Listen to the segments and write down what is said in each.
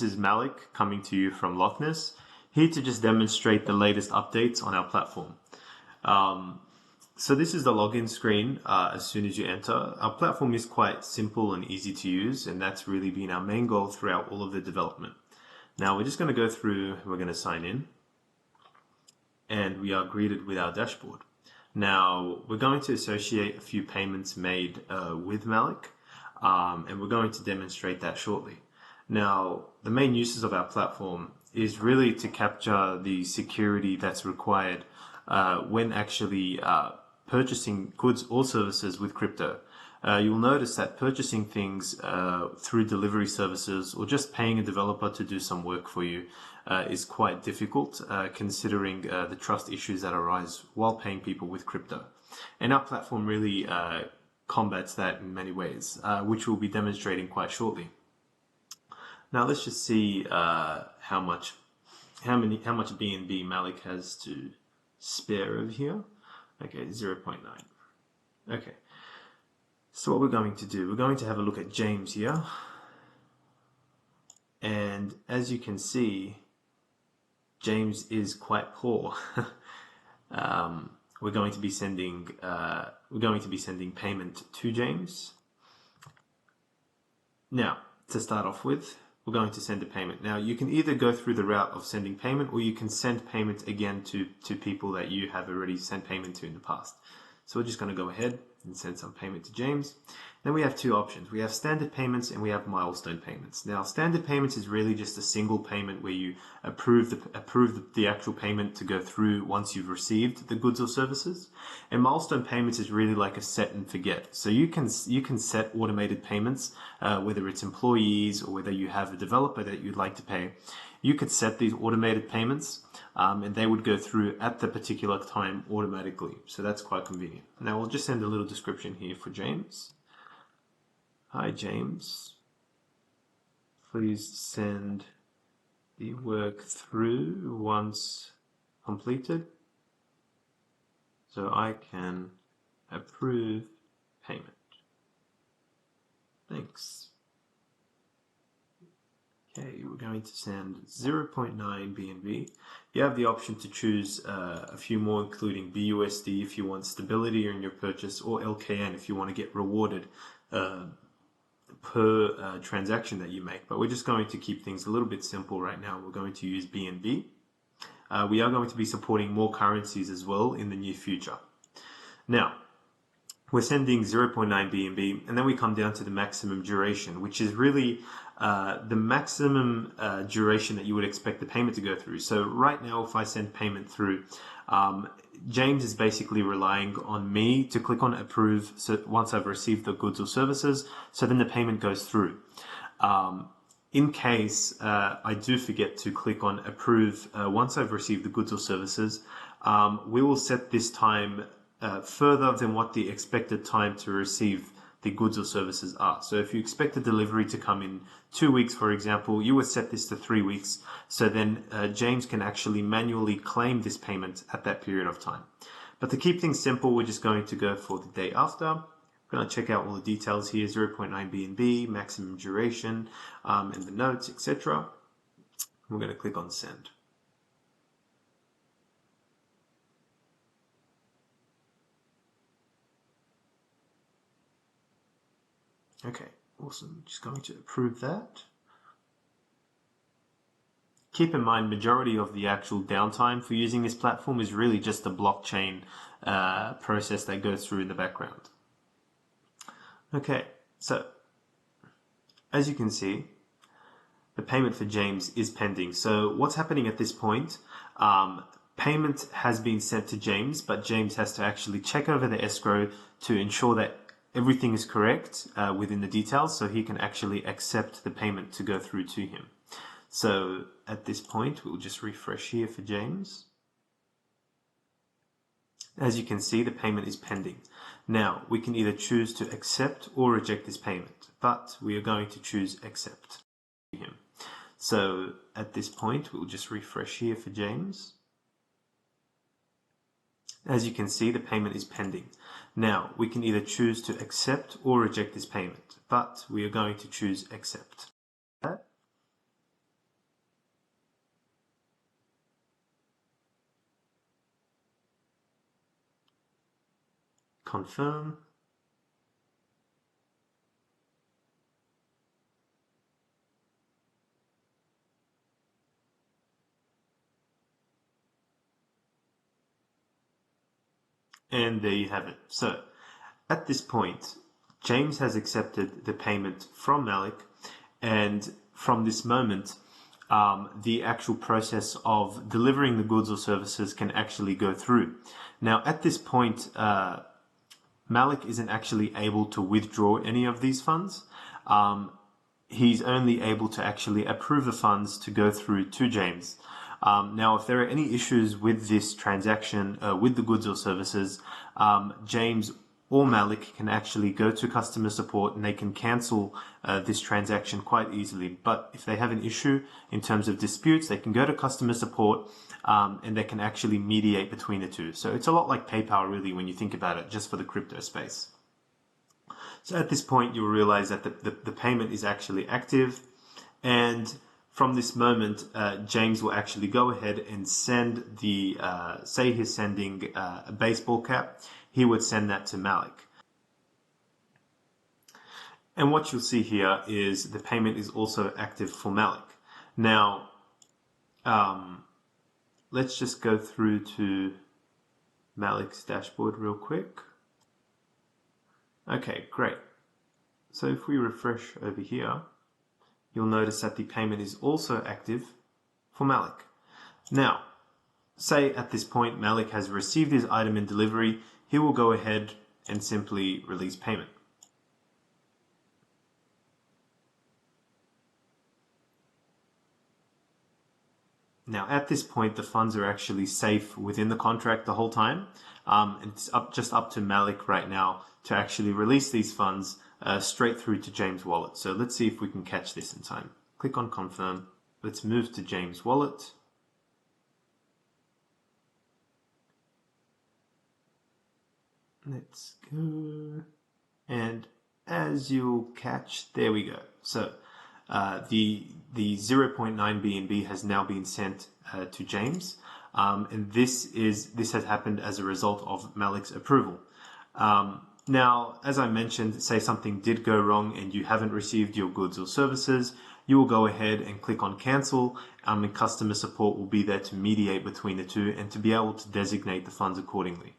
this is Malik coming to you from Lockness, here to just demonstrate the latest updates on our platform. So this is the login screen as soon as you enter. Our platform is quite simple and easy to use, and that's really been our main goal throughout all of the development. Now we're just going to go through, we're going to sign in, and we are greeted with our dashboard. Now we're going to associate a few payments made with Malik, and we're going to demonstrate that shortly. Now, the main uses of our platform is really to capture the security that's required when actually purchasing goods or services with crypto. You'll notice that purchasing things through delivery services or just paying a developer to do some work for you is quite difficult considering the trust issues that arise while paying people with crypto. And our platform really combats that in many ways, which we'll be demonstrating quite shortly. Now let's just see how much BNB Malik has to spare over here. Okay, 0.9. Okay. So what we're going to do, we're going to have a look at James here. And as you can see, James is quite poor. We're going to be sending payment to James. Now, to start off with, we're going to send a payment. Now, you can either go through the route of sending payment, or you can send payment again to people that you have already sent payment to in the past. So we're just going to go ahead and send some payment to James. Then we have two options. We have standard payments and we have milestone payments. Now, standard payments is really just a single payment where you approve the actual payment to go through once you've received the goods or services. And milestone payments is really like a set and forget. So you can set automated payments, whether it's employees or whether you have a developer that you'd like to pay. You could set these automated payments and they would go through at the particular time automatically. So that's quite convenient. Now we'll just send a little description here for James. Hi James, please send the work through once completed so I can approve payment. Thanks. Okay, we're going to send 0.9 BNB. You have the option to choose a few more, including BUSD if you want stability in your purchase, or LKN if you want to get rewarded per transaction that you make. But we're just going to keep things a little bit simple right now. We're going to use BNB. We are going to be supporting more currencies as well in the near future. Now, we're sending 0.9 BNB, and then we come down to the maximum duration, which is really the maximum duration that you would expect the payment to go through. So right now, if I send payment through, James is basically relying on me to click on approve so once I've received the goods or services, so then the payment goes through. In case I do forget to click on approve once I've received the goods or services, we will set this time further than what the expected time to receive the goods or services are. So if you expect the delivery to come in 2 weeks, for example, you would set this to 3 weeks. So then James can actually manually claim this payment at that period of time. But to keep things simple, we're just going to go for the day after. We're going to check out all the details here, 0.9 BNB, maximum duration, and the notes, etc. We're going to click on send. Okay, awesome. Just going to approve that. Keep in mind, majority of the actual downtime for using this platform is really just the blockchain process that goes through in the background. Okay, so as you can see, the payment for James is pending. So what's happening at this point? Payment has been sent to James, but James has to actually check over the escrow to ensure that everything is correct within the details, so he can actually accept the payment to go through to him. So at this point, we'll just refresh here for James. As you can see, the payment is pending. Now, we can either choose to accept or reject this payment, but we are going to choose accept him. So at this point, we'll just refresh here for James. As you can see, the payment is pending. Now, we can either choose to accept or reject this payment, but we are going to choose accept. confirm. And there you have it. So at this point, James has accepted the payment from Malik, and from this moment, the actual process of delivering the goods or services can actually go through. Now, at this point, Malik isn't actually able to withdraw any of these funds. He's only able to actually approve the funds to go through to James. Now, if there are any issues with this transaction, with the goods or services, James or Malik can actually go to customer support and they can cancel this transaction quite easily. But if they have an issue in terms of disputes, they can go to customer support and they can actually mediate between the two. So it's a lot like PayPal, really, when you think about it, just for the crypto space. So at this point, you'll realize that the payment is actually active. And from this moment, James will actually go ahead and send the, say he's sending a baseball cap, he would send that to Malik. And what you'll see here is the payment is also active for Malik. Now, let's just go through to Malik's dashboard real quick. Okay, great. So if we refresh over here, you'll notice that the payment is also active for Malik. Now, say at this point Malik has received his item in delivery, he will go ahead and simply release payment. Now, at this point, the funds are actually safe within the contract the whole time. It's just up to Malik right now to actually release these funds straight through to James' wallet. So let's see if we can catch this in time. Click on confirm. Let's move to James' wallet. Let's go. And as you'll catch, there we go. So the 0.9 BNB has now been sent to James, and this has happened as a result of Malik's approval. Now, as I mentioned, say something did go wrong and you haven't received your goods or services, you will go ahead and click on cancel, and customer support will be there to mediate between the two and to be able to designate the funds accordingly.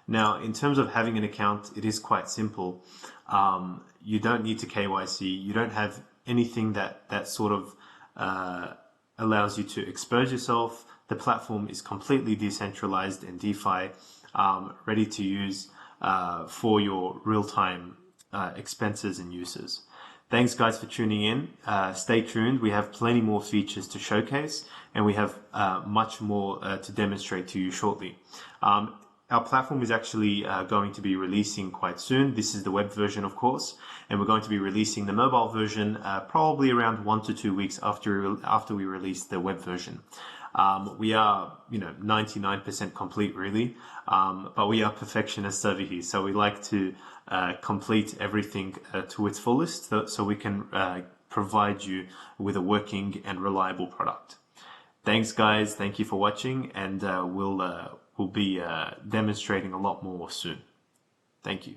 Now, in terms of having an account, it is quite simple. You don't need to KYC. You don't have anything that sort of allows you to expose yourself. The platform is completely decentralized and DeFi, ready to use for your real-time expenses and uses. Thanks guys for tuning in. Stay tuned. We have plenty more features to showcase, and we have much more to demonstrate to you shortly. Our platform is actually going to be releasing quite soon. This is the web version, of course, and we're going to be releasing the mobile version probably around 1 to 2 weeks after we release the web version. We are, 99% complete, really, but we are perfectionists over here, so we like to complete everything to its fullest, so we can provide you with a working and reliable product. Thanks, guys. Thank you for watching, and we'll be demonstrating a lot more soon. Thank you.